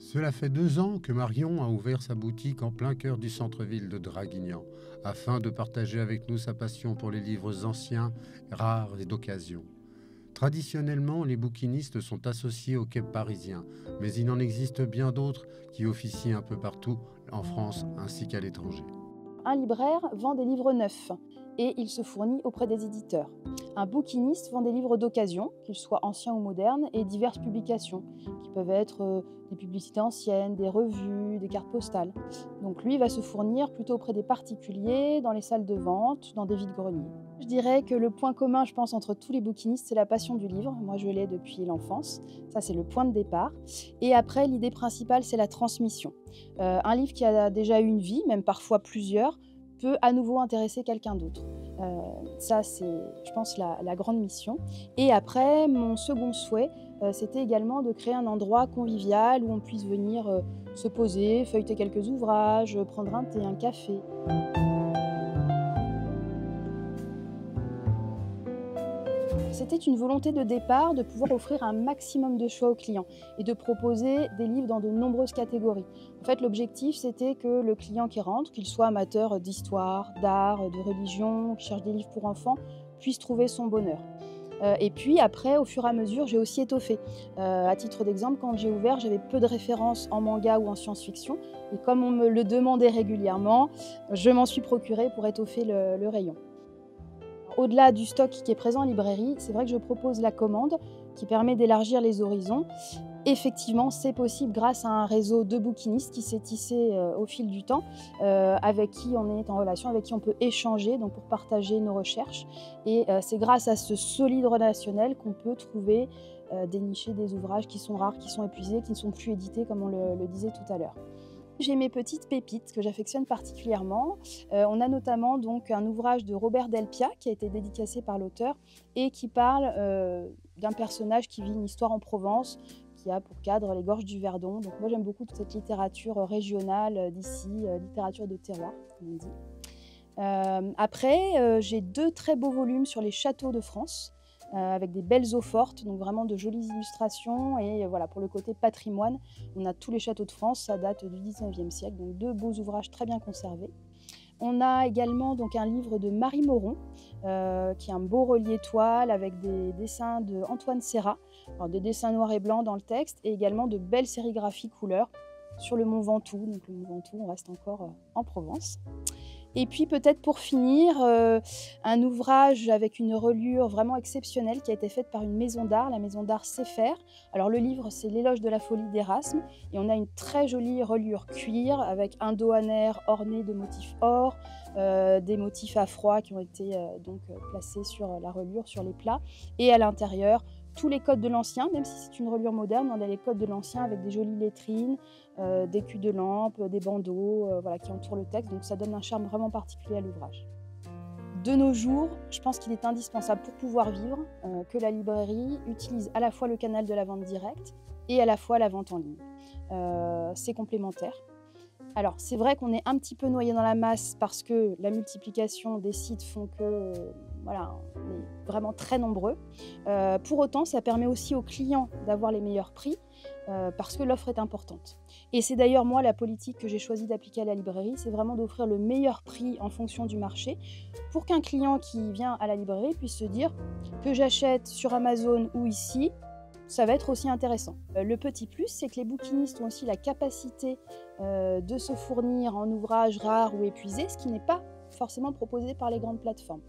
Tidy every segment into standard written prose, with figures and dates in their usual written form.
Cela fait 2 ans que Marion a ouvert sa boutique en plein cœur du centre-ville de Draguignan, afin de partager avec nous sa passion pour les livres anciens, rares et d'occasion. Traditionnellement, les bouquinistes sont associés au quai parisien, mais il en existe bien d'autres qui officient un peu partout en France ainsi qu'à l'étranger. Un libraire vend des livres neufs et il se fournit auprès des éditeurs. Un bouquiniste vend des livres d'occasion, qu'ils soient anciens ou modernes, et diverses publications, qui peuvent être des publicités anciennes, des revues, des cartes postales. Donc lui va se fournir plutôt auprès des particuliers, dans les salles de vente, dans des vides-greniers. Je dirais que le point commun, je pense, entre tous les bouquinistes, c'est la passion du livre. Moi, je l'ai depuis l'enfance. Ça, c'est le point de départ. Et après, l'idée principale, c'est la transmission. Un livre qui a déjà eu une vie, même parfois plusieurs, peut à nouveau intéresser quelqu'un d'autre. Ça, c'est, je pense, la grande mission. Et après, mon second souhait, c'était également de créer un endroit convivial où on puisse venir se poser, feuilleter quelques ouvrages, prendre un thé, un café. C'était une volonté de départ de pouvoir offrir un maximum de choix aux clients et de proposer des livres dans de nombreuses catégories. En fait, l'objectif, c'était que le client qui rentre, qu'il soit amateur d'histoire, d'art, de religion, qui cherche des livres pour enfants, puisse trouver son bonheur. Et puis après, au fur et à mesure, j'ai aussi étoffé. À titre d'exemple, quand j'ai ouvert, j'avais peu de références en manga ou en science-fiction. Et comme on me le demandait régulièrement, je m'en suis procuré pour étoffer le rayon. Au-delà du stock qui est présent en librairie, c'est vrai que je propose la commande qui permet d'élargir les horizons. Effectivement, c'est possible grâce à un réseau de bouquinistes qui s'est tissé au fil du temps, avec qui on est en relation, avec qui on peut échanger donc pour partager nos recherches. Et c'est grâce à ce solide relationnel qu'on peut trouver, dénicher des ouvrages qui sont rares, qui sont épuisés, qui ne sont plus édités comme on le disait tout à l'heure. J'ai mes petites pépites que j'affectionne particulièrement. On a notamment donc un ouvrage de Robert Delpia qui a été dédicacé par l'auteur et qui parle d'un personnage qui vit une histoire en Provence, qui a pour cadre les gorges du Verdon. Donc moi j'aime beaucoup toute cette littérature régionale d'ici, littérature de terroir, comme on dit. Après, j'ai 2 très beaux volumes sur les châteaux de France. Avec des belles eaux fortes, donc vraiment de jolies illustrations. Et voilà, pour le côté patrimoine, on a tous les châteaux de France, ça date du 19e siècle, donc 2 beaux ouvrages très bien conservés. On a également donc un livre de Marie Moron, qui est un beau relief toile avec des dessins d'Antoine Serrat, alors des dessins noirs et blancs dans le texte, et également de belles sérigraphies couleurs sur le mont Ventoux. Donc le mont Ventoux, on reste encore en Provence. Et puis peut-être pour finir, un ouvrage avec une reliure vraiment exceptionnelle qui a été faite par une maison d'art, la maison d'art Sefer. Alors le livre, c'est L'éloge de la folie d'Erasme, et on a une très jolie reliure cuir avec un dos anaire orné de motifs or, des motifs à froid qui ont été placés sur la reliure, sur les plats, et à l'intérieur, tous les codes de l'ancien, même si c'est une reliure moderne, on a les codes de l'ancien avec des jolies lettrines, des culs de lampe, des bandeaux voilà, qui entourent le texte, donc ça donne un charme vraiment particulier à l'ouvrage. De nos jours, je pense qu'il est indispensable pour pouvoir vivre que la librairie utilise à la fois le canal de la vente directe et à la fois la vente en ligne. C'est complémentaire. Alors, c'est vrai qu'on est un petit peu noyé dans la masse parce que la multiplication des sites font que, voilà, on est vraiment très nombreux. Pour autant, ça permet aussi aux clients d'avoir les meilleurs prix parce que l'offre est importante. Et c'est d'ailleurs moi la politique que j'ai choisi d'appliquer à la librairie, c'est vraiment d'offrir le meilleur prix en fonction du marché pour qu'un client qui vient à la librairie puisse se dire que j'achète sur Amazon ou ici, ça va être aussi intéressant. Le petit plus, c'est que les bouquinistes ont aussi la capacité de se fournir en ouvrages rares ou épuisés, ce qui n'est pas forcément proposé par les grandes plateformes.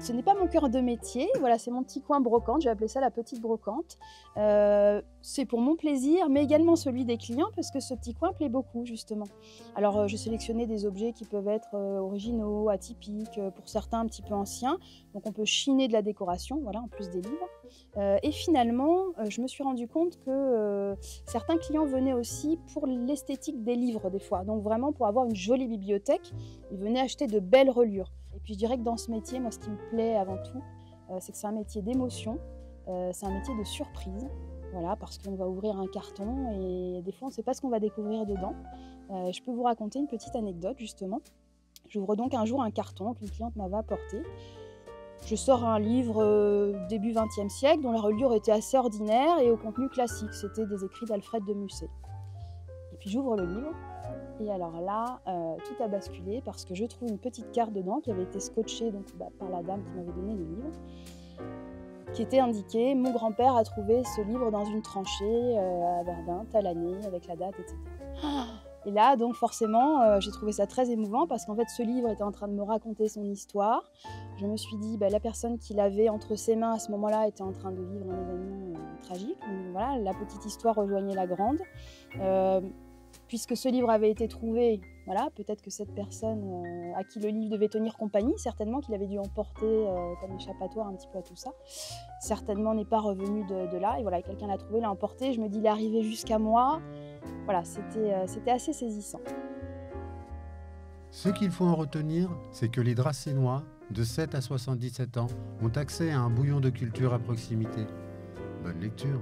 Ce n'est pas mon cœur de métier, voilà, c'est mon petit coin brocante, j'ai appelé ça la petite brocante. C'est pour mon plaisir, mais également celui des clients, parce que ce petit coin plaît beaucoup, justement. Alors, j'ai sélectionné des objets qui peuvent être originaux, atypiques, pour certains un petit peu anciens, donc on peut chiner de la décoration, voilà, en plus des livres. Et finalement, je me suis rendu compte que certains clients venaient aussi pour l'esthétique des livres, des fois. Donc vraiment, pour avoir une jolie bibliothèque, ils venaient acheter de belles reliures. Et puis je dirais que dans ce métier, moi ce qui me plaît avant tout, c'est que c'est un métier d'émotion, c'est un métier de surprise, voilà, parce qu'on va ouvrir un carton et des fois on ne sait pas ce qu'on va découvrir dedans. Je peux vous raconter une petite anecdote justement. J'ouvre donc un jour un carton qu'une cliente m'avait apporté. Je sors un livre début XXe siècle dont la reliure était assez ordinaire et au contenu classique. C'était des écrits d'Alfred de Musset. Et puis j'ouvre le livre et alors là, tout a basculé parce que je trouve une petite carte dedans qui avait été scotchée donc, par la dame qui m'avait donné le livre, qui était indiqué « Mon grand-père a trouvé ce livre dans une tranchée à Verdun, telle année, avec la date, etc. » Et là, donc forcément, j'ai trouvé ça très émouvant parce qu'en fait, ce livre était en train de me raconter son histoire. Je me suis dit, la personne qui l'avait entre ses mains à ce moment-là était en train de vivre un événement tragique. Donc voilà, la petite histoire rejoignait la grande. Puisque ce livre avait été trouvé, voilà, peut-être que cette personne à qui le livre devait tenir compagnie, certainement qu'il avait dû emporter comme échappatoire un petit peu à tout ça, certainement n'est pas revenu de là. Et voilà, quelqu'un l'a trouvé, l'a emporté. Je me dis, il est arrivé jusqu'à moi. Voilà, c'était assez saisissant. Ce qu'il faut en retenir, c'est que les Dracénois, de 7 à 77 ans, ont accès à un bouillon de culture à proximité. Bonne lecture.